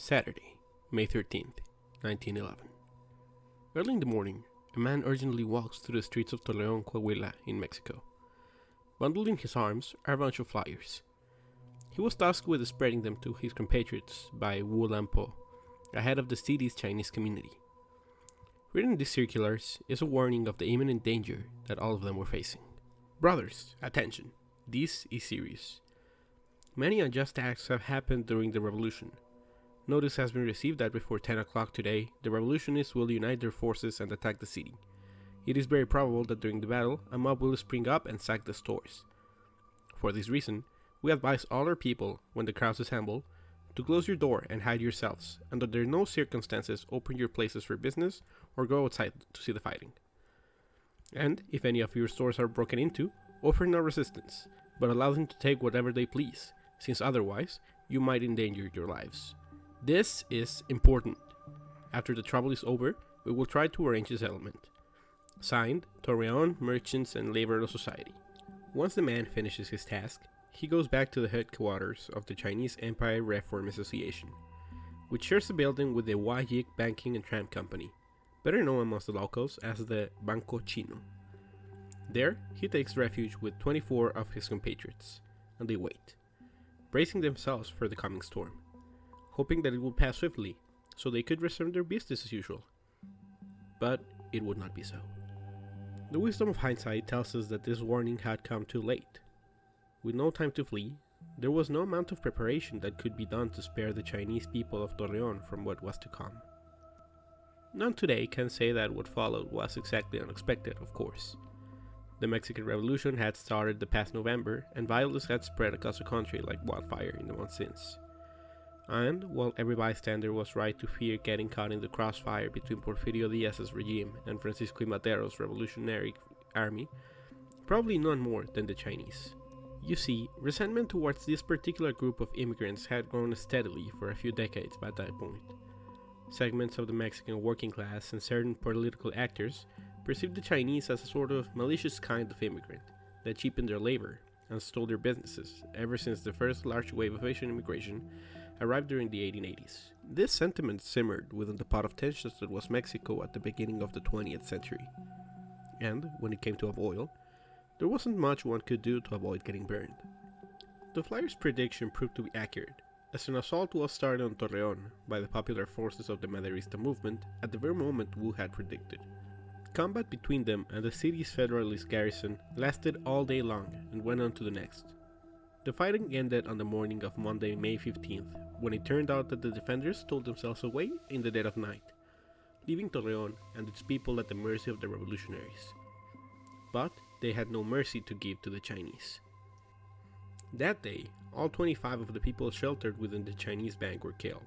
Saturday, May 13th, 1911. Early in the morning, a man urgently walks through the streets of Torreon, Coahuila, in Mexico. Bundled in his arms are a bunch of flyers. He was tasked with spreading them to his compatriots by Wu Lampo, ahead of the city's Chinese community. Written in these circulars is a warning of the imminent danger that all of them were facing. Brothers, attention! This is serious. Many unjust acts have happened during the revolution. Notice has been received that before 10 o'clock today, the revolutionists will unite their forces and attack the city. It is very probable that during the battle, a mob will spring up and sack the stores. For this reason, we advise all our people, when the crowds assemble, to close your door and hide yourselves, and under no circumstances open your places for business or go outside to see the fighting. And, if any of your stores are broken into, offer no resistance, but allow them to take whatever they please, since otherwise, you might endanger your lives. This is important. After the trouble is over, we will try to arrange a settlement. Signed, Torreon Merchants and Labor Society. Once the man finishes his task, he goes back to the headquarters of the Chinese Empire Reform Association, which shares a building with the Huayic Banking and Tram Company, better known amongst the locals as the Banco Chino. There, he takes refuge with 24 of his compatriots, and they wait, bracing themselves for the coming storm, hoping that it would pass swiftly, so they could resume their business as usual. But it would not be so. The wisdom of hindsight tells us that this warning had come too late. With no time to flee, there was no amount of preparation that could be done to spare the Chinese people of Torreon from what was to come. None today can say that what followed was exactly unexpected, of course. The Mexican Revolution had started the past November, and violence had spread across the country like wildfire in the months since. And, while every bystander was right to fear getting caught in the crossfire between Porfirio Díaz's regime and Francisco y Matero's revolutionary army, probably none more than the Chinese. You see, resentment towards this particular group of immigrants had grown steadily for a few decades by that point. Segments of the Mexican working class and certain political actors perceived the Chinese as a sort of malicious kind of immigrant that cheapened their labor and stole their businesses ever since the first large wave of Asian immigration arrived during the 1880s. This sentiment simmered within the pot of tensions that was Mexico at the beginning of the 20th century. And, when it came to oil, there wasn't much one could do to avoid getting burned. The flyer's prediction proved to be accurate, as an assault was started on Torreon by the popular forces of the Maderista movement at the very moment Wu had predicted. Combat between them and the city's Federalist garrison lasted all day long and went on to the next. The fighting ended on the morning of Monday, May 15th, when it turned out that the defenders stole themselves away in the dead of night, leaving Torreon and its people at the mercy of the revolutionaries. But they had no mercy to give to the Chinese. That day, all 25 of the people sheltered within the Chinese bank were killed.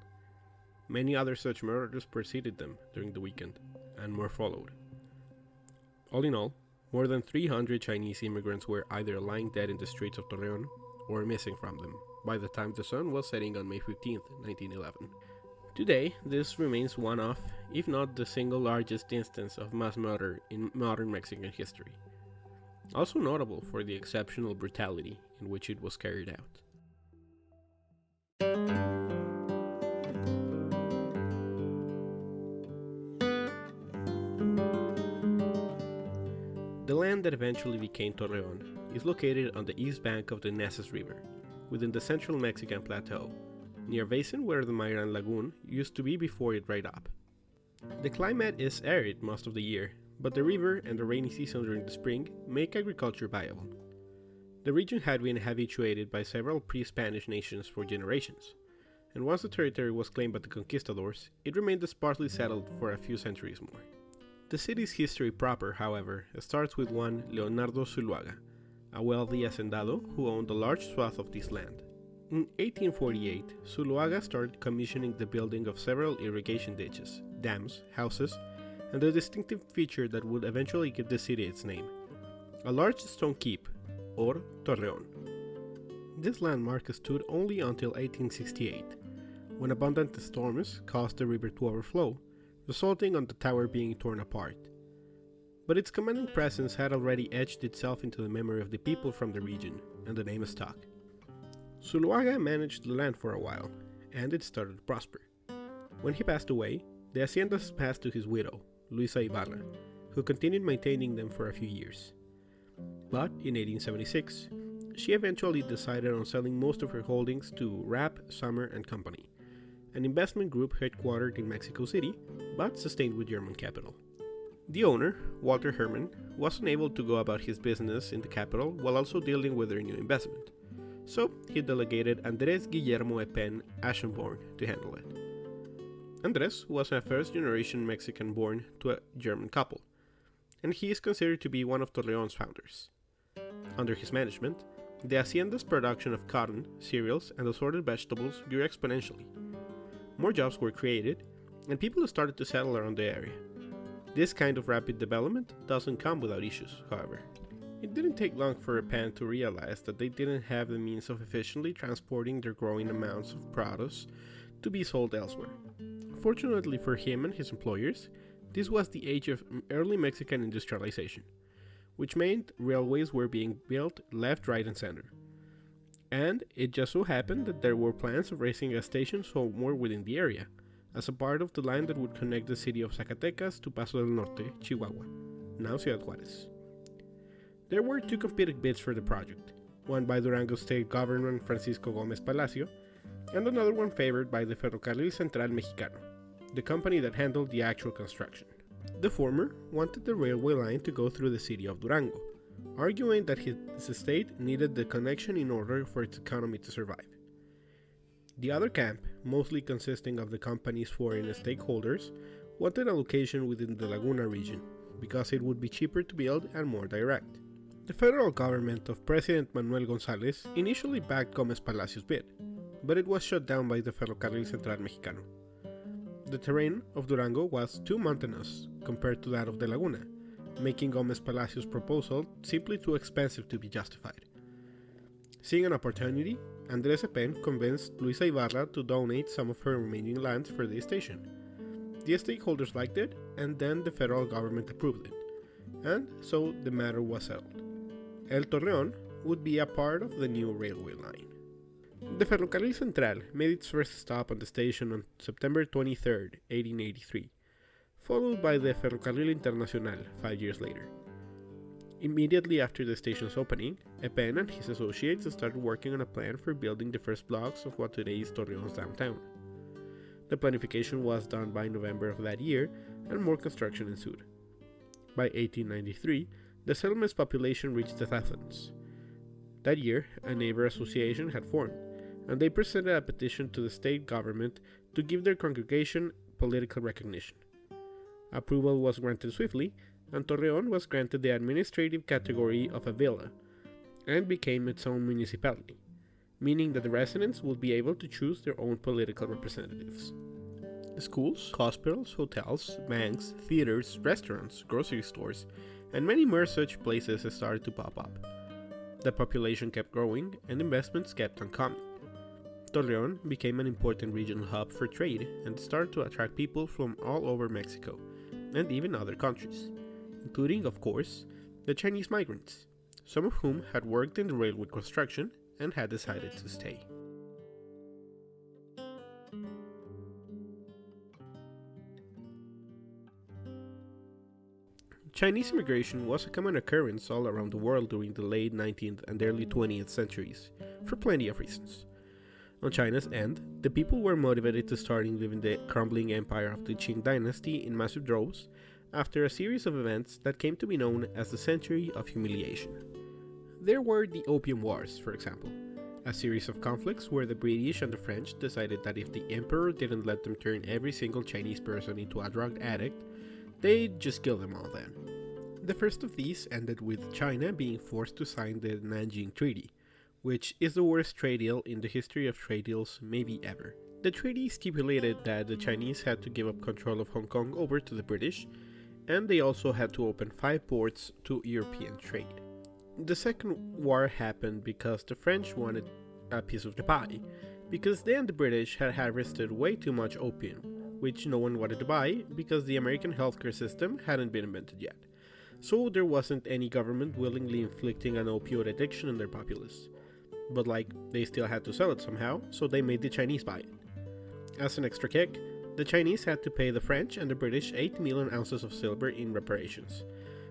Many other such murders preceded them during the weekend, and more followed. All in all, more than 300 Chinese immigrants were either lying dead in the streets of Torreon or missing from them by the time the sun was setting on May 15, 1911. Today, this remains one of, if not the single largest instance of mass murder in modern Mexican history. Also notable for the exceptional brutality in which it was carried out. The land that eventually became Torreon is located on the east bank of the Neces River, within the central Mexican plateau, near a basin where the Mayran Lagoon used to be before it dried up. The climate is arid most of the year, but the river and the rainy season during the spring make agriculture viable. The region had been habituated by several pre-Spanish nations for generations, and once the territory was claimed by the conquistadors, it remained sparsely settled for a few centuries more. The city's history proper, however, starts with one Leonardo Zuluaga, a wealthy hacendado who owned a large swath of this land. In 1848, Zuluaga started commissioning the building of several irrigation ditches, dams, houses, and the distinctive feature that would eventually give the city its name, a large stone keep, or Torreon. This landmark stood only until 1868, when abundant storms caused the river to overflow, resulting on the tower being torn apart. But its commanding presence had already etched itself into the memory of the people from the region, and the name stuck. Zuluaga managed the land for a while, and it started to prosper. When he passed away, the haciendas passed to his widow, Luisa Ibarra, who continued maintaining them for a few years. But in 1876, she eventually decided on selling most of her holdings to Rapp, Summer and Company, an investment group headquartered in Mexico City, but sustained with German capital. The owner, Walter Hermann, was unable to go about his business in the capital while also dealing with their new investment, so he delegated Andrés Guillermo Epen Aschenborn to handle it. Andrés was a first-generation Mexican born to a German couple, and he is considered to be one of Torreon's founders. Under his management, the hacienda's production of cotton, cereals, and assorted vegetables grew exponentially. More jobs were created, and people started to settle around the area. This kind of rapid development doesn't come without issues, however. It didn't take long for Japan to realize that they didn't have the means of efficiently transporting their growing amounts of produce to be sold elsewhere. Fortunately for him and his employers, this was the age of early Mexican industrialization, which meant railways were being built left, right, and center. And it just so happened that there were plans of raising a station somewhere within the area, as a part of the line that would connect the city of Zacatecas to Paso del Norte, Chihuahua, now Ciudad Juárez. There were two competing bids for the project, one by Durango State Governor Francisco Gómez Palacio, and another one favored by the Ferrocarril Central Mexicano, the company that handled the actual construction. The former wanted the railway line to go through the city of Durango, arguing that his state needed the connection in order for its economy to survive. The other camp, mostly consisting of the company's foreign stakeholders, wanted a location within the Laguna region, because it would be cheaper to build and more direct. The federal government of President Manuel González initially backed Gómez Palacio's bid, but it was shut down by the Ferrocarril Central Mexicano. The terrain of Durango was too mountainous compared to that of the Laguna, making Gómez Palacio's proposal simply too expensive to be justified. Seeing an opportunity, Andrés Epen convinced Luisa Ibarra to donate some of her remaining lands for the station. The stakeholders liked it, and then the federal government approved it, and so the matter was settled. El Torreón would be a part of the new railway line. The Ferrocarril Central made its first stop on the station on September 23, 1883, followed by the Ferrocarril Internacional 5 years later. Immediately after the station's opening, Epen and his associates started working on a plan for building the first blocks of what today is Torreon's downtown. The planification was done by November of that year, and more construction ensued. By 1893, the settlement's population reached the thousands. That year, a neighbor association had formed, and they presented a petition to the state government to give their congregation political recognition. Approval was granted swiftly, and Torreón was granted the administrative category of a villa, and became its own municipality, meaning that the residents would be able to choose their own political representatives. Schools, hospitals, hotels, banks, theaters, restaurants, grocery stores, and many more such places started to pop up. The population kept growing, and investments kept on coming. Torreón became an important regional hub for trade and started to attract people from all over Mexico, and even other countries, including, of course, the Chinese migrants, some of whom had worked in the railway construction and had decided to stay. Chinese immigration was a common occurrence all around the world during the late 19th and early 20th centuries, for plenty of reasons. On China's end, the people were motivated to start living the crumbling empire of the Qing dynasty in massive droves after a series of events that came to be known as the Century of Humiliation. There were the Opium Wars, for example, a series of conflicts where the British and the French decided that if the emperor didn't let them turn every single Chinese person into a drug addict, they'd just kill them all then. The first of these ended with China being forced to sign the Nanjing Treaty, which is the worst trade deal in the history of trade deals maybe ever. The treaty stipulated that the Chinese had to give up control of Hong Kong over to the British, and they also had to open 5 ports to European trade. The second war happened because the French wanted a piece of the pie, because then the British had harvested way too much opium, which no one wanted to buy because the American healthcare system hadn't been invented yet. So there wasn't any government willingly inflicting an opioid addiction on their populace. But they still had to sell it somehow, so they made the Chinese buy it. As an extra kick, the Chinese had to pay the French and the British 8 million ounces of silver in reparations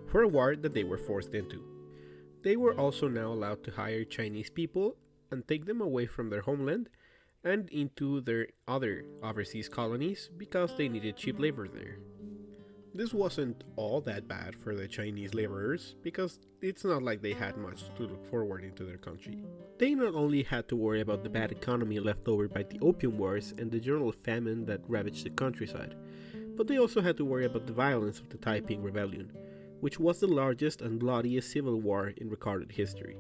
for a war that they were forced into. They were also now allowed to hire Chinese people and take them away from their homeland and into their other overseas colonies because they needed cheap labor there. This wasn't all that bad for the Chinese laborers because it's not like they had much to look forward into their country. They not only had to worry about the bad economy left over by the Opium Wars and the general famine that ravaged the countryside, but they also had to worry about the violence of the Taiping Rebellion, which was the largest and bloodiest civil war in recorded history.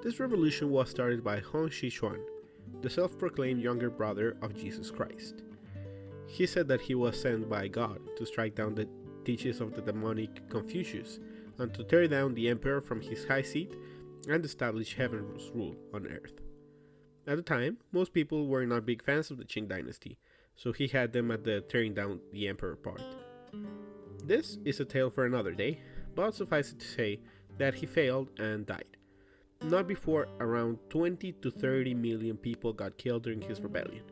This revolution was started by Hong Xichuan, the self-proclaimed younger brother of Jesus Christ. He said that he was sent by God to strike down the teachings of the demonic Confucius and to tear down the emperor from his high seat and establish heaven's rule on earth. At the time, most people were not big fans of the Qing dynasty, so he had them at the tearing down the emperor part. This is a tale for another day, but suffice it to say that he failed and died. Not before around 20 to 30 million people got killed during his rebellion.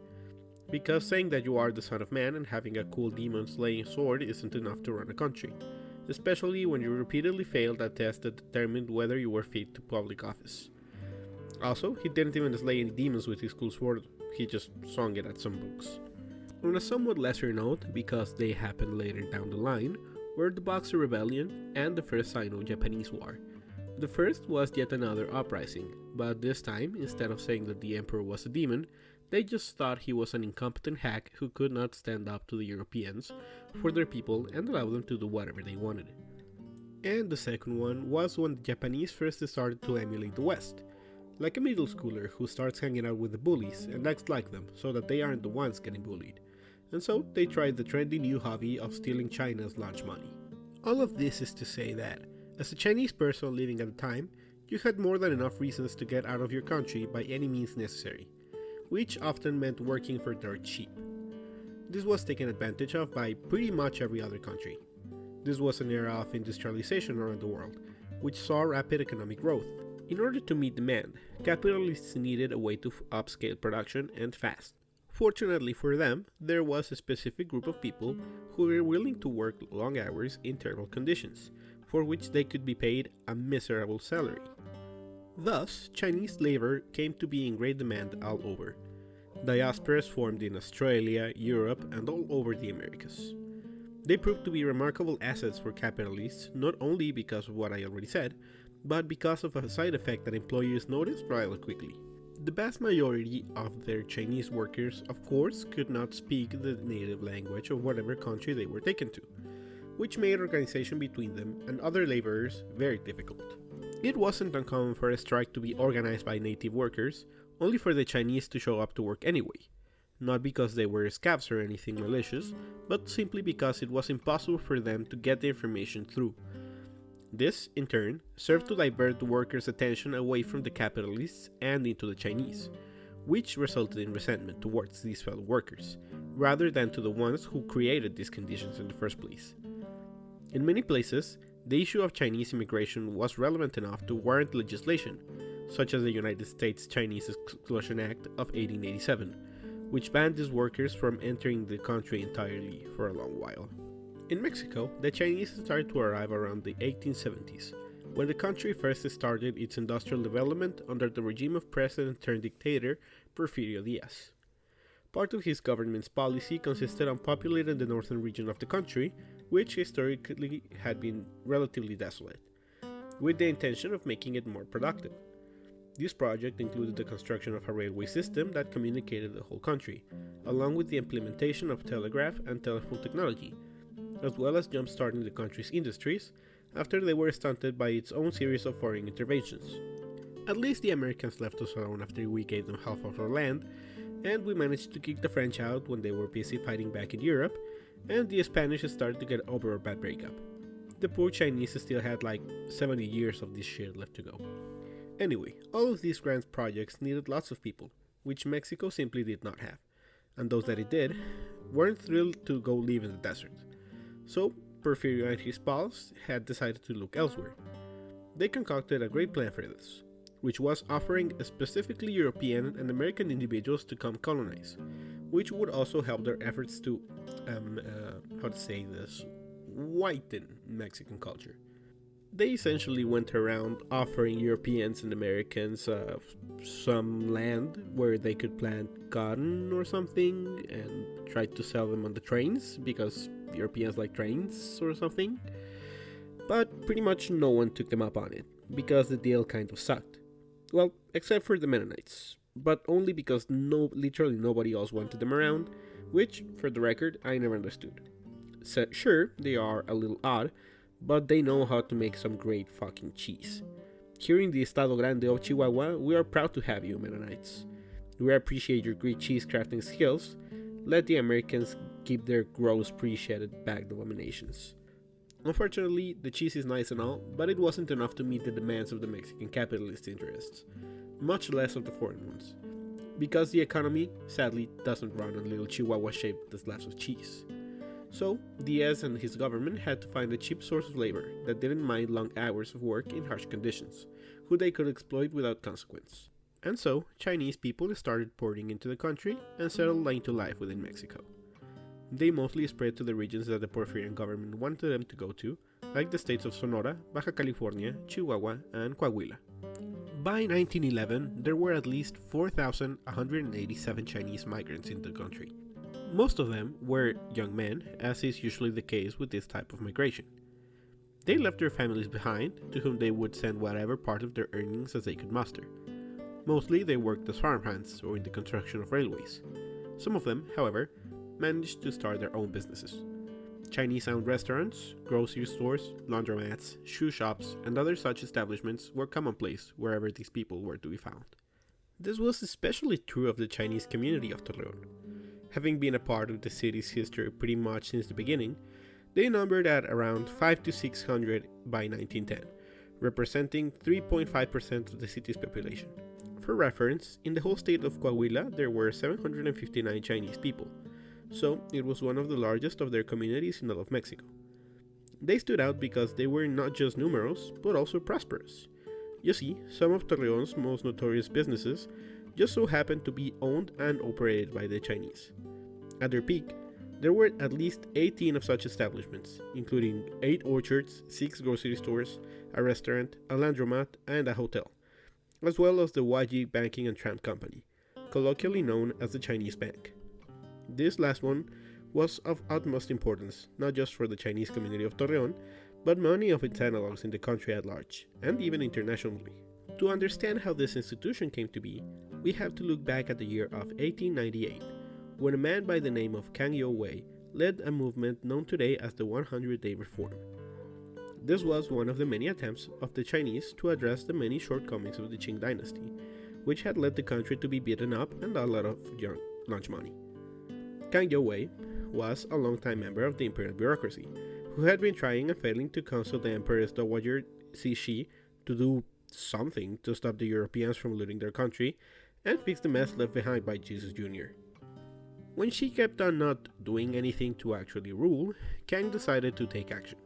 Because saying that you are the son of man and having a cool demon-slaying sword isn't enough to run a country, especially when you repeatedly failed a test that determined whether you were fit to public office. Also, he didn't even slay any demons with his cool sword, he just swung it at some books. On a somewhat lesser note, because they happened later down the line, were the Boxer Rebellion and the First Sino-Japanese War. The first was yet another uprising, but this time, instead of saying that the emperor was a demon, they just thought he was an incompetent hack who could not stand up to the Europeans for their people and allow them to do whatever they wanted. And the second one was when the Japanese first started to emulate the West, like a middle schooler who starts hanging out with the bullies and acts like them so that they aren't the ones getting bullied. And so they tried the trendy new hobby of stealing China's lunch money. All of this is to say that, as a Chinese person living at the time, you had more than enough reasons to get out of your country by any means necessary, which often meant working for dirt cheap. This was taken advantage of by pretty much every other country. This was an era of industrialization around the world, which saw rapid economic growth. In order to meet demand, capitalists needed a way to upscale production and fast. Fortunately for them, there was a specific group of people who were willing to work long hours in terrible conditions, for which they could be paid a miserable salary. Thus, Chinese labor came to be in great demand all over. Diasporas formed in Australia, Europe, and all over the Americas. They proved to be remarkable assets for capitalists, not only because of what I already said, but because of a side effect that employers noticed rather quickly. The vast majority of their Chinese workers, of course, could not speak the native language of whatever country they were taken to, which made organization between them and other laborers very difficult. It wasn't uncommon for a strike to be organized by native workers, only for the Chinese to show up to work anyway, not because they were scabs or anything malicious, but simply because it was impossible for them to get the information through. This, in turn, served to divert the workers' attention away from the capitalists and into the Chinese, which resulted in resentment towards these fellow workers, rather than to the ones who created these conditions in the first place. In many places, the issue of Chinese immigration was relevant enough to warrant legislation, such as the United States Chinese Exclusion Act of 1887, which banned these workers from entering the country entirely for a long while. In Mexico, the Chinese started to arrive around the 1870s, when the country first started its industrial development under the regime of president-turned-dictator Porfirio Diaz. Part of his government's policy consisted on populating the northern region of the country, which historically had been relatively desolate, with the intention of making it more productive. This project included the construction of a railway system that communicated the whole country, along with the implementation of telegraph and telephone technology, as well as jump-starting the country's industries after they were stunted by its own series of foreign interventions. At least the Americans left us alone after we gave them half of our land, and we managed to kick the French out when they were busy fighting back in Europe, and the Spanish started to get over a bad breakup. The poor Chinese still had like 70 years of this shit left to go. Anyway, all of these grand projects needed lots of people, which Mexico simply did not have, and those that it did weren't thrilled to go live in the desert. So, Porfirio and his pals had decided to look elsewhere. They concocted a great plan for this, which was offering specifically European and American individuals to come colonize, which would also help their efforts to, how to say this, whiten Mexican culture. They essentially went around offering Europeans and Americans some land where they could plant cotton or something and tried to sell them on the trains because Europeans like trains or something. But pretty much no one took them up on it because the deal kind of sucked. Well, except for the Mennonites, but only because literally nobody else wanted them around, which, for the record, I never understood. So, sure, they are a little odd, but they know how to make some great fucking cheese. Here in the Estado Grande of Chihuahua, we are proud to have you, Mennonites. We appreciate your great cheese crafting skills. Let the Americans keep their gross pre-shedded bagged abominations. Unfortunately, the cheese is nice and all, but it wasn't enough to meet the demands of the Mexican capitalist interests, much less of the foreign ones, because the economy, sadly, doesn't run on little Chihuahua-shaped slabs of cheese. So, Diaz and his government had to find a cheap source of labor that didn't mind long hours of work in harsh conditions, who they could exploit without consequence. And so, Chinese people started pouring into the country and settled into life within Mexico. They mostly spread to the regions that the Porfirian government wanted them to go to, like the states of Sonora, Baja California, Chihuahua, and Coahuila. By 1911, there were at least 4,187 Chinese migrants in the country. Most of them were young men, as is usually the case with this type of migration. They left their families behind, to whom they would send whatever part of their earnings as they could muster. Mostly they worked as farmhands or in the construction of railways. Some of them, however, managed to start their own businesses. Chinese-owned restaurants, grocery stores, laundromats, shoe shops, and other such establishments were commonplace wherever these people were to be found. This was especially true of the Chinese community of Torreon. Having been a part of the city's history pretty much since the beginning, they numbered at around 5 to 600 by 1910, representing 3.5% of the city's population. For reference, in the whole state of Coahuila, there were 759 Chinese people, so it was one of the largest of their communities in all of Mexico. They stood out because they were not just numerous, but also prosperous. You see, some of Torreon's most notorious businesses just so happened to be owned and operated by the Chinese. At their peak, there were at least 18 of such establishments, including 8 orchards, 6 grocery stores, a restaurant, a laundromat, and a hotel, as well as the YG Banking and Tram Company, colloquially known as the Chinese Bank. This last one was of utmost importance, not just for the Chinese community of Torreon, but many of its analogs in the country at large, and even internationally. To understand how this institution came to be, we have to look back at the year of 1898, when a man by the name of Kang Youwei led a movement known today as the 100-Day Reform. This was one of the many attempts of the Chinese to address the many shortcomings of the Qing dynasty, which had led the country to be beaten up and a lot of lunch money. Kang Youwei was a long-time member of the imperial bureaucracy, who had been trying and failing to counsel the Empress Dowager Cixi to do something to stop the Europeans from looting their country and fix the mess left behind by Jesus Jr. When she kept on not doing anything to actually rule, Kang decided to take action.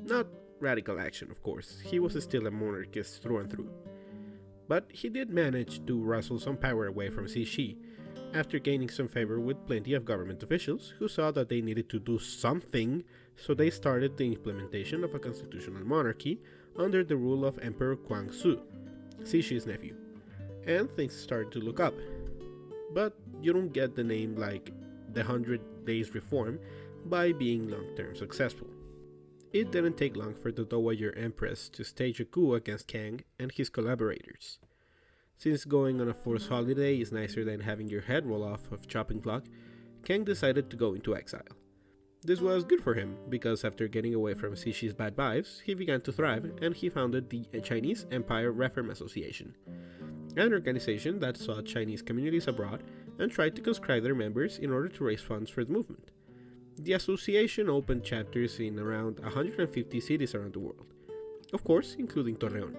Not radical action, of course, he was still a monarchist through and through. But he did manage to wrestle some power away from Cixi, after gaining some favor with plenty of government officials who saw that they needed to do something, so they started the implementation of a constitutional monarchy under the rule of Emperor Guangxu, Cixi's nephew, and things started to look up. But you don't get the name like the 100 Days Reform by being long-term successful. It didn't take long for the Dowager Empress to stage a coup against Kang and his collaborators. Since going on a forced holiday is nicer than having your head roll off of chopping block, Kang decided to go into exile. This was good for him, because after getting away from Cixi's bad vibes, he began to thrive and he founded the Chinese Empire Reform Association, an organization that sought Chinese communities abroad and tried to conscribe their members in order to raise funds for the movement. The association opened chapters in around 150 cities around the world, of course including Torreon.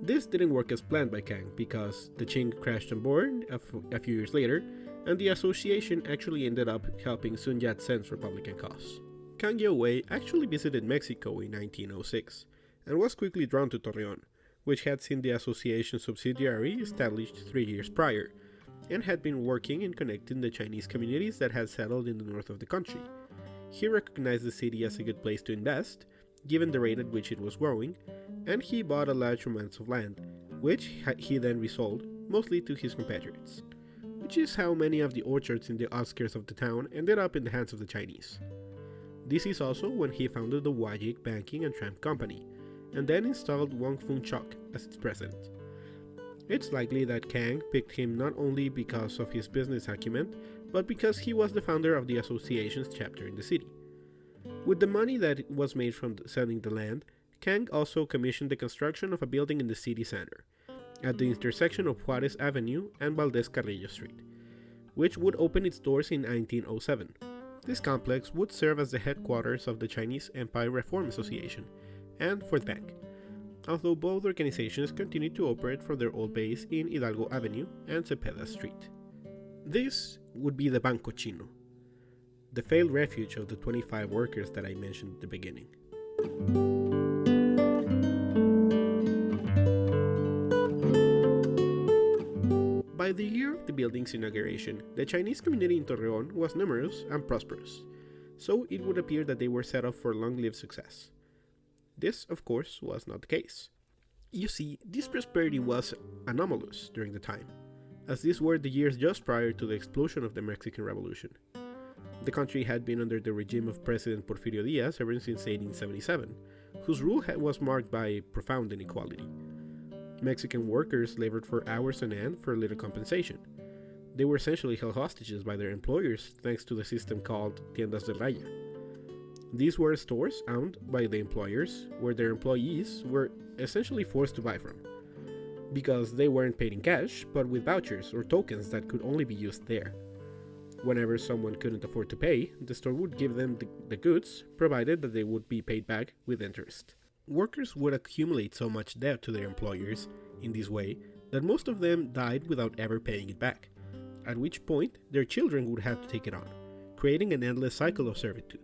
This didn't work as planned by Kang because the Qing crashed on board a few years later, and the association actually ended up helping Sun Yat-sen's Republican cause. Kang Youwei actually visited Mexico in 1906 and was quickly drawn to Torreon, which had seen the association's subsidiary established 3 years prior, and had been working in connecting the Chinese communities that had settled in the north of the country. He recognized the city as a good place to invest, given the rate at which it was growing, and he bought a large amount of land, which he then resold, mostly to his compatriots, which is how many of the orchards in the outskirts of the town ended up in the hands of the Chinese. This is also when he founded the Wajik Banking and Tramp Company, and then installed Wang Fung Chok as its president. It's likely that Kang picked him not only because of his business acumen, but because he was the founder of the association's chapter in the city. With the money that was made from selling the land, Kang also commissioned the construction of a building in the city center, at the intersection of Juarez Avenue and Valdez Carrillo Street, which would open its doors in 1907. This complex would serve as the headquarters of the Chinese Empire Reform Association and for the bank, although both organizations continued to operate from their old base in Hidalgo Avenue and Cepeda Street. This would be the Banco Chino, the failed refuge of the 25 workers that I mentioned at the beginning. By the year of the building's inauguration, the Chinese community in Torreon was numerous and prosperous, so it would appear that they were set up for long-lived success. This, of course, was not the case. You see, this prosperity was anomalous during the time, as these were the years just prior to the explosion of the Mexican Revolution. The country had been under the regime of President Porfirio Diaz ever since 1877, whose rule was marked by profound inequality. Mexican workers labored for hours on end for little compensation. They were essentially held hostages by their employers thanks to the system called tiendas de raya. These were stores owned by the employers where their employees were essentially forced to buy from, because they weren't paid in cash but with vouchers or tokens that could only be used there. Whenever someone couldn't afford to pay, the store would give them the goods, provided that they would be paid back with interest. Workers would accumulate so much debt to their employers in this way that most of them died without ever paying it back, at which point their children would have to take it on, creating an endless cycle of servitude.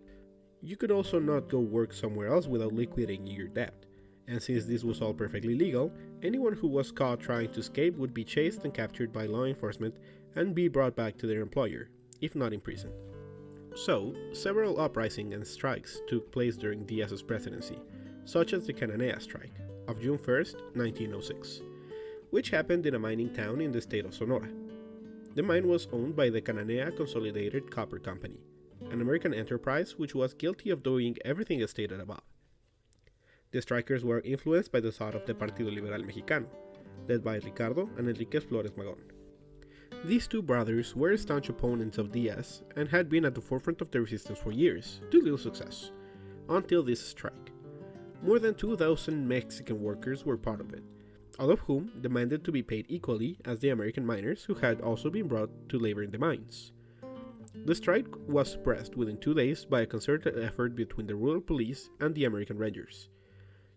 You could also not go work somewhere else without liquidating your debt, and since this was all perfectly legal, anyone who was caught trying to escape would be chased and captured by law enforcement and be brought back to their employer, if not imprisoned. So, several uprisings and strikes took place during Diaz's presidency, such as the Cananea Strike of June 1st, 1906, which happened in a mining town in the state of Sonora. The mine was owned by the Cananea Consolidated Copper Company, an American enterprise which was guilty of doing everything as stated above. The strikers were influenced by the thought of the Partido Liberal Mexicano, led by Ricardo and Enriquez Flores Magón. These two brothers were staunch opponents of Diaz and had been at the forefront of the resistance for years, to little success, until this strike. More than 2,000 Mexican workers were part of it, all of whom demanded to be paid equally as the American miners who had also been brought to labor in the mines. The strike was suppressed within 2 days by a concerted effort between the rural police and the American Rangers.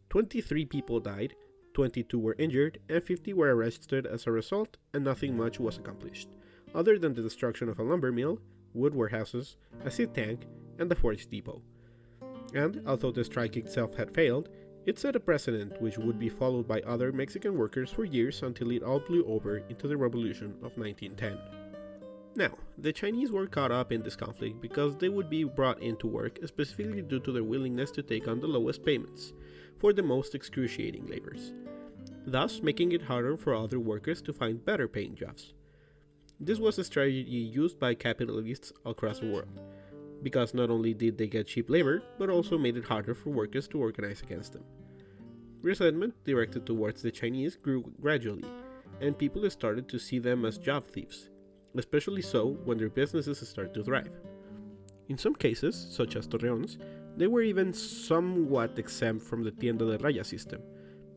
23 people died, 22 were injured, and 50 were arrested as a result, and nothing much was accomplished, other than the destruction of a lumber mill, wood warehouses, a seed tank, and the forage depot. And, although the strike itself had failed, it set a precedent which would be followed by other Mexican workers for years until it all blew over into the Revolution of 1910. Now, the Chinese were caught up in this conflict because they would be brought into work specifically due to their willingness to take on the lowest payments for the most excruciating labors, thus making it harder for other workers to find better paying jobs. This was a strategy used by capitalists across the world, because not only did they get cheap labor, but also made it harder for workers to organize against them. Resentment directed towards the Chinese grew gradually, and people started to see them as job thieves, especially so when their businesses started to thrive. In some cases, such as Torreon's, they were even somewhat exempt from the tienda de raya system,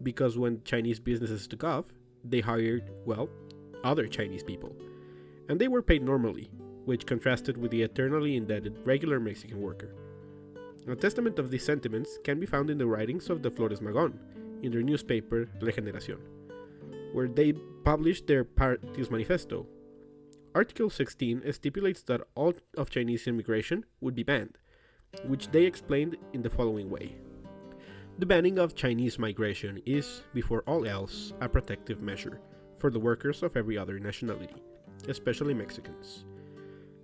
because when Chinese businesses took off, they hired, other Chinese people, and they were paid normally, which contrasted with the eternally indebted regular Mexican worker. A testament of these sentiments can be found in the writings of the Flores Magón in their newspaper La Generación, where they published their party's manifesto. Article 16 stipulates that all of Chinese immigration would be banned, which they explained in the following way. The banning of Chinese migration is, before all else, a protective measure for the workers of every other nationality. especially Mexicans.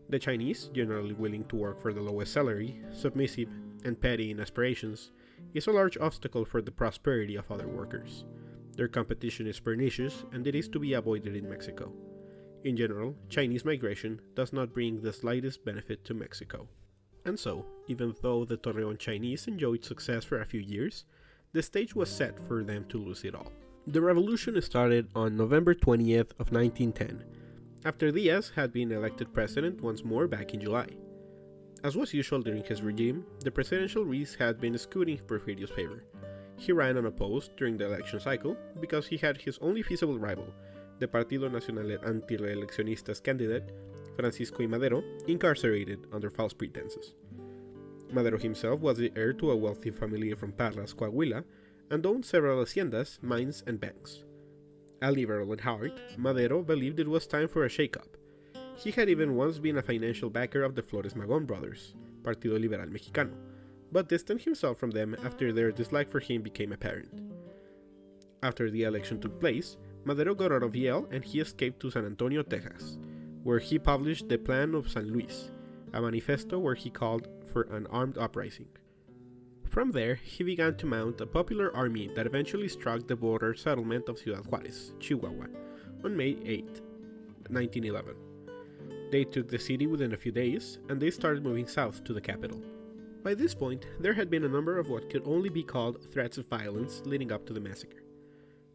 The Chinese, generally willing to work for the lowest salary, submissive, and petty in aspirations, is a large obstacle for the prosperity of other workers. Their competition is pernicious, and it is to be avoided in Mexico. In general, Chinese migration does not bring the slightest benefit to Mexico. And so, even though the Torreon Chinese enjoyed success for a few years, the stage was set for them to lose it all. The revolution started on November 20th of 1910, after Diaz had been elected president once more back in July. As was usual during his regime, the presidential race had been skewed in Porfirio's favor. He ran unopposed during the election cycle because he had his only feasible rival, the Partido Nacional Antireeleccionistas candidate, Francisco I. Madero, incarcerated under false pretenses. Madero himself was the heir to a wealthy family from Parras, Coahuila, and owned several haciendas, mines, and banks. A liberal at heart, Madero believed it was time for a shake-up. He had even once been a financial backer of the Flores Magón brothers, Partido Liberal Mexicano, but distanced himself from them after their dislike for him became apparent. After the election took place, Madero got out of Yale and he escaped to San Antonio, Texas, where he published the Plan of San Luis, a manifesto where he called for an armed uprising. From there, he began to mount a popular army that eventually struck the border settlement of Ciudad Juárez, Chihuahua, on May 8, 1911. They took the city within a few days, and they started moving south to the capital. By this point, there had been a number of what could only be called threats of violence leading up to the massacre.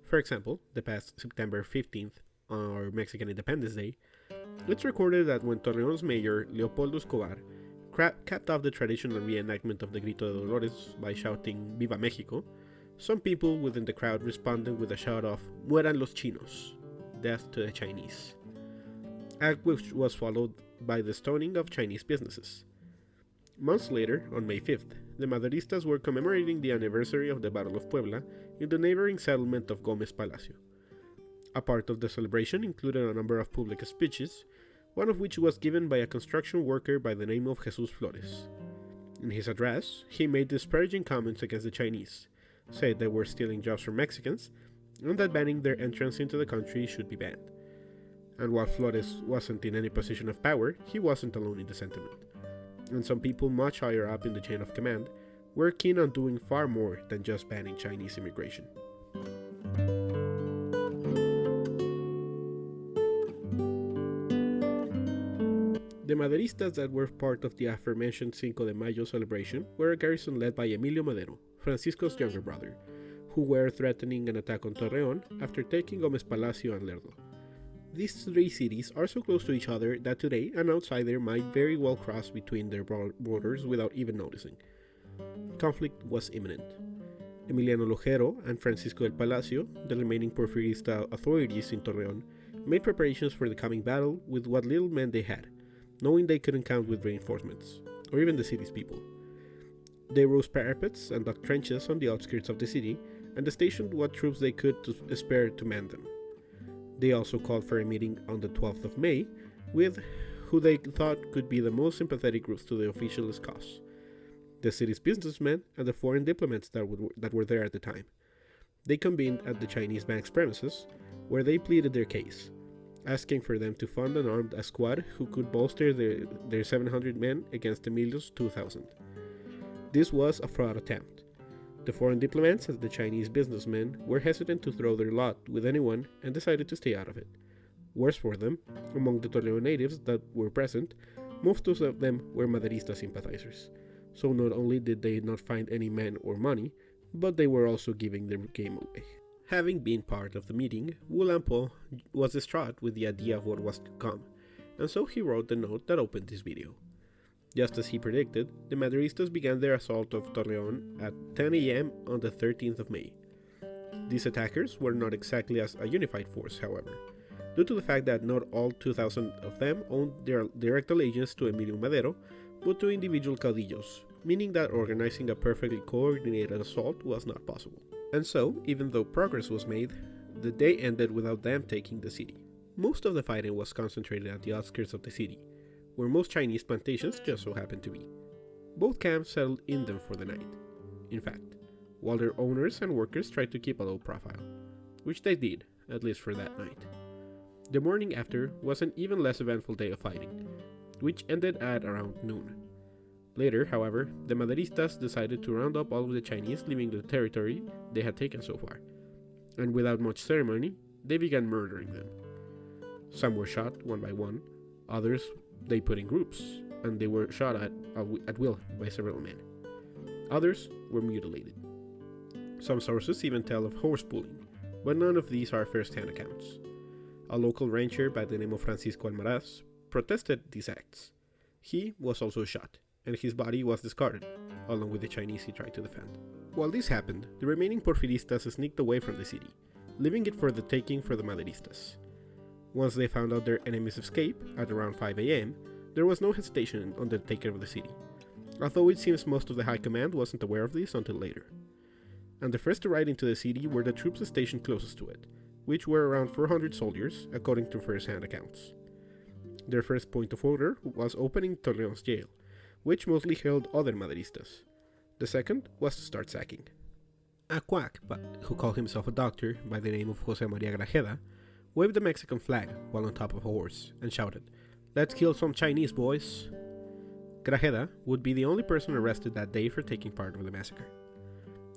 For example, the past September 15th, or Mexican Independence Day, it's recorded that when Torreon's mayor, Leopoldo Escobar, capped off the traditional reenactment of the Grito de Dolores by shouting Viva Mexico, some people within the crowd responded with a shout of Mueran los Chinos, death to the Chinese, act which was followed by the stoning of Chinese businesses. Months later, on May 5th, the Maderistas were commemorating the anniversary of the Battle of Puebla in the neighboring settlement of Gómez Palacio. A part of the celebration included a number of public speeches, one of which was given by a construction worker by the name of Jesus Flores. In his address, he made disparaging comments against the Chinese, said they were stealing jobs from Mexicans, and that banning their entrance into the country should be banned. And while Flores wasn't in any position of power, he wasn't alone in the sentiment. And some people much higher up in the chain of command were keen on doing far more than just banning Chinese immigration. The Maderistas that were part of the aforementioned Cinco de Mayo celebration were a garrison led by Emilio Madero, Francisco's younger brother, who were threatening an attack on Torreon after taking Gómez Palacio and Lerdo. These three cities are so close to each other that today an outsider might very well cross between their borders without even noticing. Conflict was imminent. Emiliano Lojero and Francisco del Palacio, the remaining Porfirista authorities in Torreon, made preparations for the coming battle with what little men they had, knowing they couldn't count with reinforcements, or even the city's people. They rose parapets and dug trenches on the outskirts of the city, and stationed what troops they could to spare to man them. They also called for a meeting on the 12th of May with who they thought could be the most sympathetic groups to the officialist cause: the city's businessmen and the foreign diplomats that were there at the time. They convened at the Chinese bank's premises, where they pleaded their case, asking for them to fund an armed squad who could bolster their 700 men against Emilio's 2,000. This was a fraud attempt. The foreign diplomats and the Chinese businessmen were hesitant to throw their lot with anyone and decided to stay out of it. Worse for them, among the Toledo natives that were present, most of them were Maderista sympathizers. So not only did they not find any men or money, but they were also giving their game away. Having been part of the meeting, Wu Lampo was distraught with the idea of what was to come, and so he wrote the note that opened this video. Just as he predicted, the Maderistas began their assault of Torreon at 10 a.m. on the 13th of May. These attackers were not exactly as a unified force, however, due to the fact that not all 2,000 of them owned their direct allegiance to Emilio Madero, but to individual caudillos, meaning that organizing a perfectly coordinated assault was not possible. And so, even though progress was made, the day ended without them taking the city. Most of the fighting was concentrated at the outskirts of the city, where most Chinese plantations just so happened to be. Both camps settled in them for the night, in fact, while their owners and workers tried to keep a low profile, which they did, at least for that night. The morning after was an even less eventful day of fighting, which ended at around noon. Later, however, the Maderistas decided to round up all of the Chinese leaving the territory they had taken so far, and without much ceremony, they began murdering them. Some were shot one by one, others they put in groups, and they were shot at will by several men. Others were mutilated. Some sources even tell of horse pulling, but none of these are first-hand accounts. A local rancher by the name of Francisco Almaraz protested these acts. He was also shot, and his body was discarded, along with the Chinese he tried to defend. While this happened, the remaining Porfiristas sneaked away from the city, leaving it for the taking for the Maderistas. Once they found out their enemy's escape, at around 5 a.m., there was no hesitation on the taking of the city, although it seems most of the high command wasn't aware of this until later. And the first to ride into the city were the troops stationed closest to it, which were around 400 soldiers, according to first-hand accounts. Their first point of order was opening Torreon's jail, which mostly held other Maderistas. The second was to start sacking. A quack, who called himself a doctor by the name of José María Grajeda, waved the Mexican flag while on top of a horse and shouted, "Let's kill some Chinese, boys!" Grajeda would be the only person arrested that day for taking part of the massacre.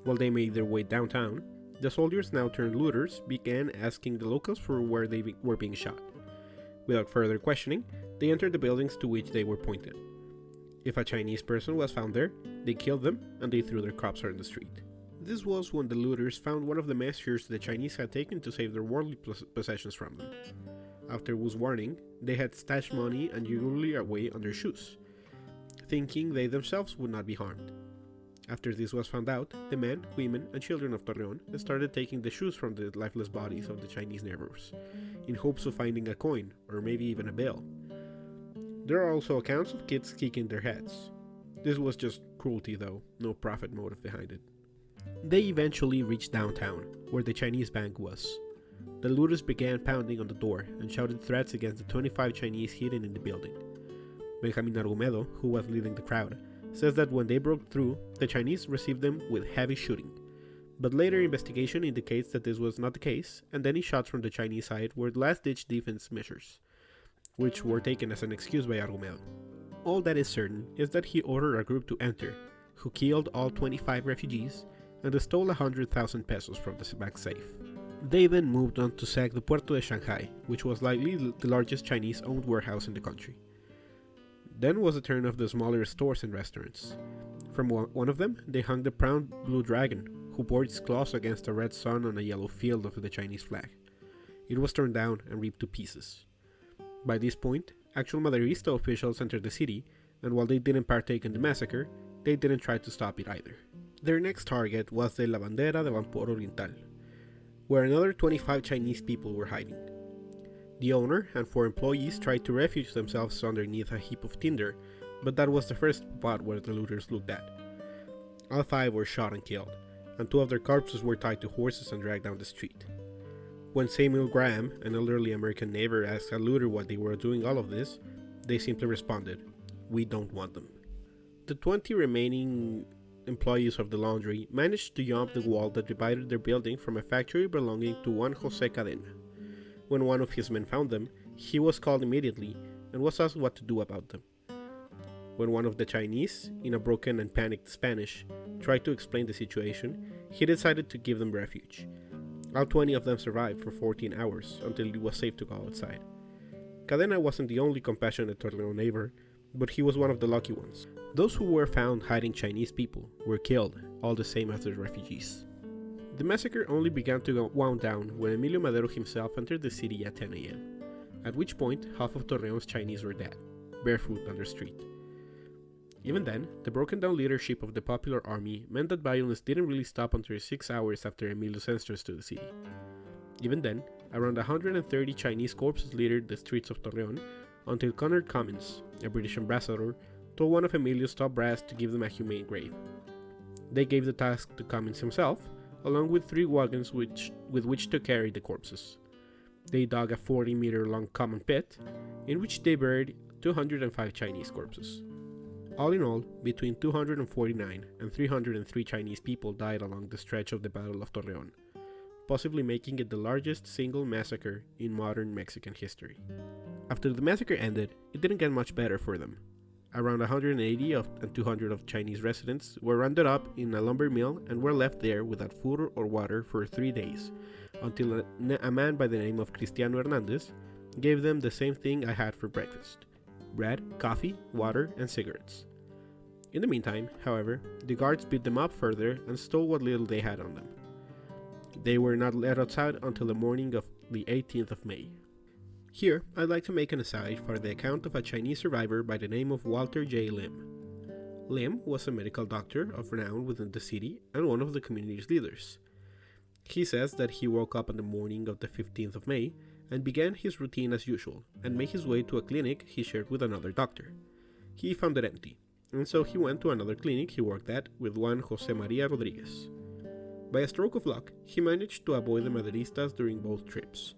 While they made their way downtown, the soldiers, now turned looters, began asking the locals for where they were being shot. Without further questioning, they entered the buildings to which they were pointed. If a Chinese person was found there, they killed them and they threw their crops on the street. This was when the looters found one of the measures the Chinese had taken to save their worldly possessions from them. After Wu's warning, they had stashed money and jewelry away on their shoes, thinking they themselves would not be harmed. After this was found out, the men, women, and children of Torreon started taking the shoes from the lifeless bodies of the Chinese neighbors, in hopes of finding a coin, or maybe even a bill. There are also accounts of kids kicking their heads. This was just cruelty though, no profit motive behind it. They eventually reached downtown, where the Chinese bank was. The looters began pounding on the door and shouted threats against the 25 Chinese hidden in the building. Benjamin Argumedo, who was leading the crowd, says that when they broke through, the Chinese received them with heavy shooting. But later investigation indicates that this was not the case, and any shots from the Chinese side were last-ditch defense measures, which were taken as an excuse by Argumedo. All that is certain is that he ordered a group to enter, who killed all 25 refugees and stole 100,000 pesos from the bank safe. They then moved on to sack the Puerto de Shanghai, which was likely the largest Chinese-owned warehouse in the country. Then was the turn of the smaller stores and restaurants. From one of them, they hung the proud blue dragon, who bore its claws against a red sun on a yellow field of the Chinese flag. It was torn down and ripped to pieces. By this point, actual Maderista officials entered the city, and while they didn't partake in the massacre, they didn't try to stop it either. Their next target was the La Bandera de Vapor Oriental, where another 25 Chinese people were hiding. The owner and 4 employees tried to refuge themselves underneath a heap of tinder, but that was the first spot where the looters looked at. All 5 were shot and killed, and 2 of their corpses were tied to horses and dragged down the street. When Samuel Graham, an elderly American neighbor, asked a looter why they were doing all of this, they simply responded, "We don't want them." The 20 remaining employees of the laundry managed to jump the wall that divided their building from a factory belonging to one José Cadena. When one of his men found them, he was called immediately and was asked what to do about them. When one of the Chinese, in a broken and panicked Spanish, tried to explain the situation, he decided to give them refuge. All 20 of them survived for 14 hours until it was safe to go outside. Cadena wasn't the only compassionate Torreon neighbor, but he was one of the lucky ones. Those who were found hiding Chinese people were killed, all the same as the refugees. The massacre only began to wound down when Emilio Madero himself entered the city at 10 a.m., at which point half of Torreon's Chinese were dead, barefoot on the street. Even then, the broken down leadership of the Popular Army meant that violence didn't really stop until 6 hours after Emilio's entrance to the city. Even then, around 130 Chinese corpses littered the streets of Torreon until Connor Cummins, a British ambassador, told one of Emilio's top brass to give them a humane grave. They gave the task to Cummins himself, along with 3 wagons with which to carry the corpses. They dug a 40-meter-long common pit, in which they buried 205 Chinese corpses. All in all, between 249 and 303 Chinese people died along the stretch of the Battle of Torreon. possibly making it the largest single massacre in modern Mexican history. After the massacre ended, it didn't get much better for them. Around 180 and 200 of Chinese residents were rounded up in a lumber mill and were left there without food or water for 3 days, until a man by the name of Cristiano Hernandez gave them the same thing I had for breakfast: bread, coffee, water, and cigarettes. In the meantime, however, the guards beat them up further and stole what little they had on them. They were not let outside until the morning of the 18th of May. Here, I'd like to make an aside for the account of a Chinese survivor by the name of Walter J. Lim. Lim was a medical doctor of renown within the city and one of the community's leaders. He says that he woke up on the morning of the 15th of May and began his routine as usual and made his way to a clinic he shared with another doctor. He found it empty, and so he went to another clinic he worked at with one Jose Maria Rodriguez. By a stroke of luck, he managed to avoid the Maderistas during both trips.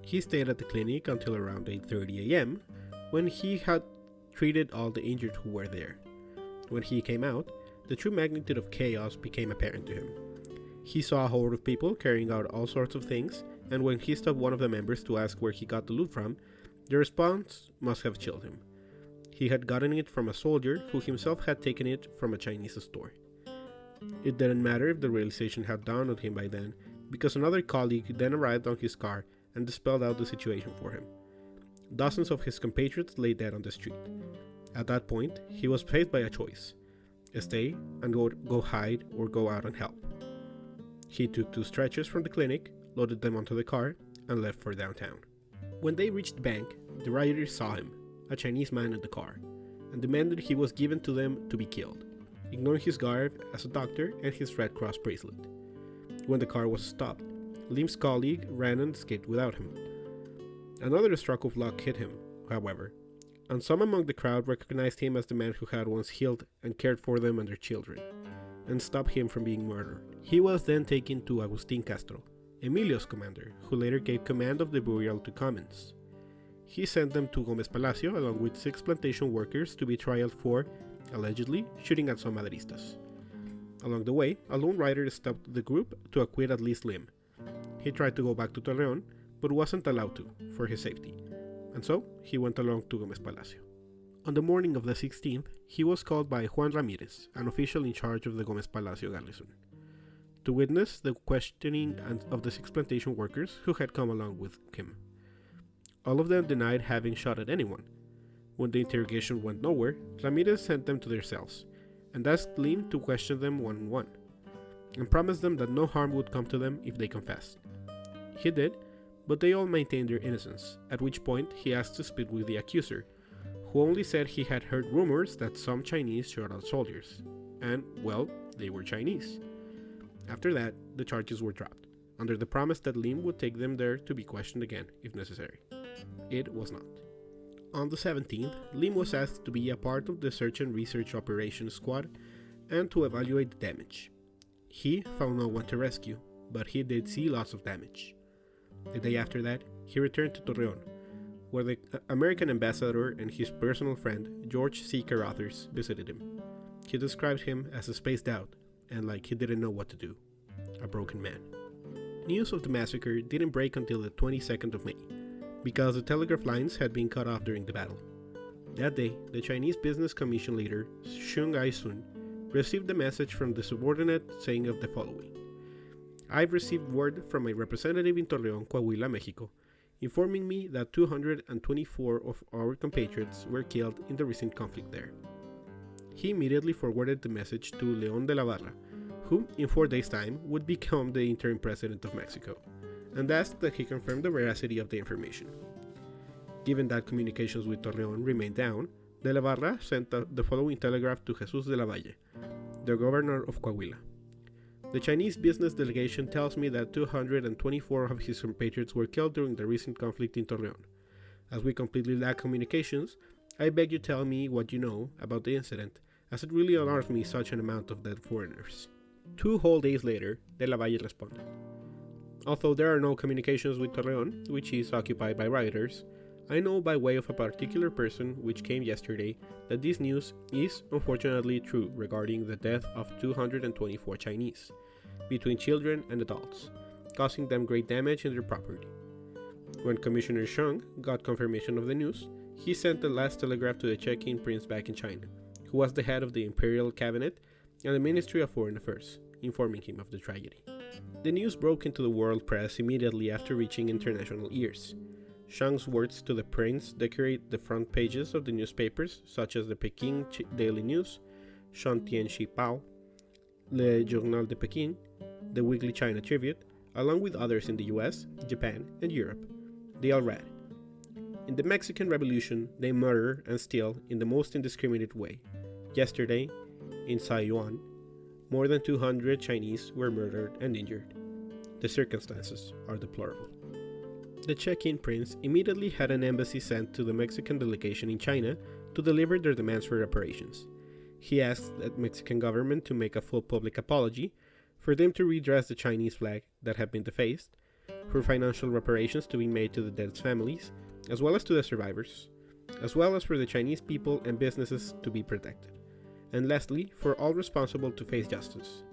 He stayed at the clinic until around 8:30 a.m., when he had treated all the injured who were there. When he came out, the true magnitude of chaos became apparent to him. He saw a horde of people carrying out all sorts of things, and when he stopped one of the members to ask where he got the loot from, the response must have chilled him. He had gotten it from a soldier who himself had taken it from a Chinese store. It didn't matter if the realization had dawned on him by then, because another colleague then arrived on his car and spelled out the situation for him. Dozens of his compatriots lay dead on the street. At that point, he was faced by a choice: stay and go hide, or go out and help. He took 2 stretchers from the clinic, loaded them onto the car, and left for downtown. When they reached the bank, the rioters saw him, a Chinese man in the car, and demanded he was given to them to be killed, ignoring his garb as a doctor and his Red Cross bracelet. When the car was stopped, Lim's colleague ran and escaped without him. Another stroke of luck hit him, however, and some among the crowd recognized him as the man who had once healed and cared for them and their children, and stopped him from being murdered. He was then taken to Agustin Castro, Emilio's commander, who later gave command of the burial to Cummins. He sent them to Gómez Palacio along with 6 plantation workers to be trialed for, allegedly, shooting at some Maderistas. Along the way, a lone rider stopped the group to acquit at least Lim. He tried to go back to Torreon, but wasn't allowed to, for his safety, and so he went along to Gómez Palacio. On the morning of the 16th, he was called by Juan Ramirez, an official in charge of the Gómez Palacio garrison, to witness the questioning of the 6 plantation workers who had come along with him. All of them denied having shot at anyone. When the interrogation went nowhere, Ramirez sent them to their cells, and asked Lim to question them one-on-one, and promised them that no harm would come to them if they confessed. He did, but they all maintained their innocence, at which point he asked to speak with the accuser, who only said he had heard rumors that some Chinese shot at soldiers, and, well, they were Chinese. After that, the charges were dropped, under the promise that Lim would take them there to be questioned again, if necessary. It was not. On the 17th, Lim was asked to be a part of the search and research operations squad and to evaluate the damage. He found no one to rescue, but he did see lots of damage. The day after that, he returned to Torreon, where the American ambassador and his personal friend, George C. Carruthers, visited him. He described him as a spaced out and like he didn't know what to do. A broken man. News of the massacre didn't break until the 22nd of May, because the telegraph lines had been cut off during the battle. That day, the Chinese Business Commission leader, Xun Ai-sun, received a message from the subordinate saying of the following: "I've received word from a representative in Torreon, Coahuila, Mexico, informing me that 224 of our compatriots were killed in the recent conflict there." He immediately forwarded the message to León de la Barra, who, in 4 days' time, would become the interim president of Mexico, and asked that he confirm the veracity of the information. Given that communications with Torreon remained down, de la Barra sent the following telegraph to Jesús de la Valle, the governor of Coahuila. "The Chinese business delegation tells me that 224 of his compatriots were killed during the recent conflict in Torreon. As we completely lack communications, I beg you tell me what you know about the incident, as it really alarms me such an amount of dead foreigners." 2 whole days later, de la Valle responded: "Although there are no communications with Torreon, which is occupied by rioters, I know by way of a particular person which came yesterday that this news is unfortunately true regarding the death of 224 Chinese, between children and adults, causing them great damage in their property. When Commissioner Shang got confirmation of the news, he sent the last telegraph to the Chechen prince back in China, who was the head of the imperial cabinet and the Ministry of Foreign Affairs, informing him of the tragedy. The news broke into the world press immediately after reaching international ears. Shang's words to the prince decorate the front pages of the newspapers such as the Peking Daily News, Shantian Shipao, Le Journal de Pekin, the Weekly China Tribute, along with others in the US, Japan, and Europe. They all read, "In the Mexican Revolution, they murder and steal in the most indiscriminate way. Yesterday, in Sichuan, more than 200 Chinese were murdered and injured. The circumstances are deplorable." The Chechen prince immediately had an embassy sent to the Mexican delegation in China to deliver their demands for reparations. He asked the Mexican government to make a full public apology, for them to redress the Chinese flag that had been defaced, for financial reparations to be made to the dead's families, as well as to the survivors, as well as for the Chinese people and businesses to be protected, and lastly, for all responsible to face justice.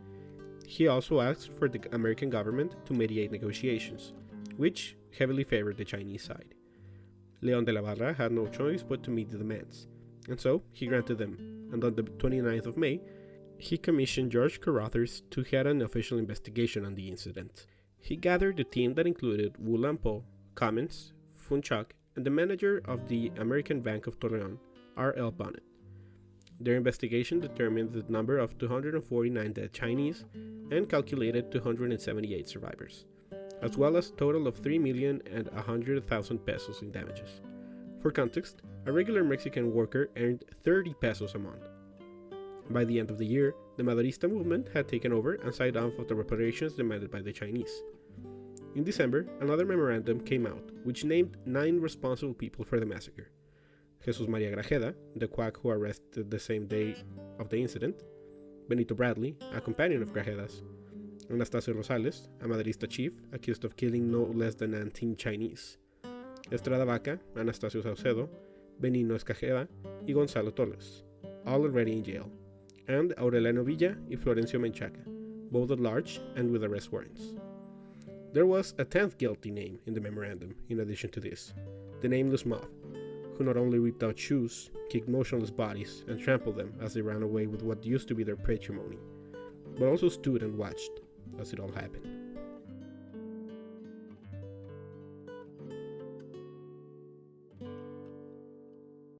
He also asked for the American government to mediate negotiations, which heavily favored the Chinese side. Leon de la Barra had no choice but to meet the demands, and so he granted them, and on the 29th of May, he commissioned George Carruthers to head an official investigation on the incident. He gathered a team that included Wu Lampo, Cummins, Funchak, and the manager of the American Bank of Torreon, R.L. Bonnet. Their investigation determined the number of 249 dead Chinese and calculated 278 survivors, as well as a total of 3,100,000 pesos in damages. For context, a regular Mexican worker earned 30 pesos a month. By the end of the year, the Maderista movement had taken over and signed off of the reparations demanded by the Chinese. In December, another memorandum came out, which named 9 responsible people for the massacre. Jesus Maria Grajeda, the quack who arrested the same day of the incident, Benito Bradley, a companion of Grajeda's, Anastasio Rosales, a Maderista chief accused of killing no less than 19 Chinese, Estrada Vaca, Anastasio Saucedo, Benigno Escajeda, y Gonzalo Torres, all already in jail, and Aureliano Villa y Florencio Menchaca, both at large and with arrest warrants. There was a 10th guilty name in the memorandum, in addition to this, the nameless mob, who not only ripped out shoes, kicked motionless bodies, and trampled them as they ran away with what used to be their patrimony, but also stood and watched as it all happened.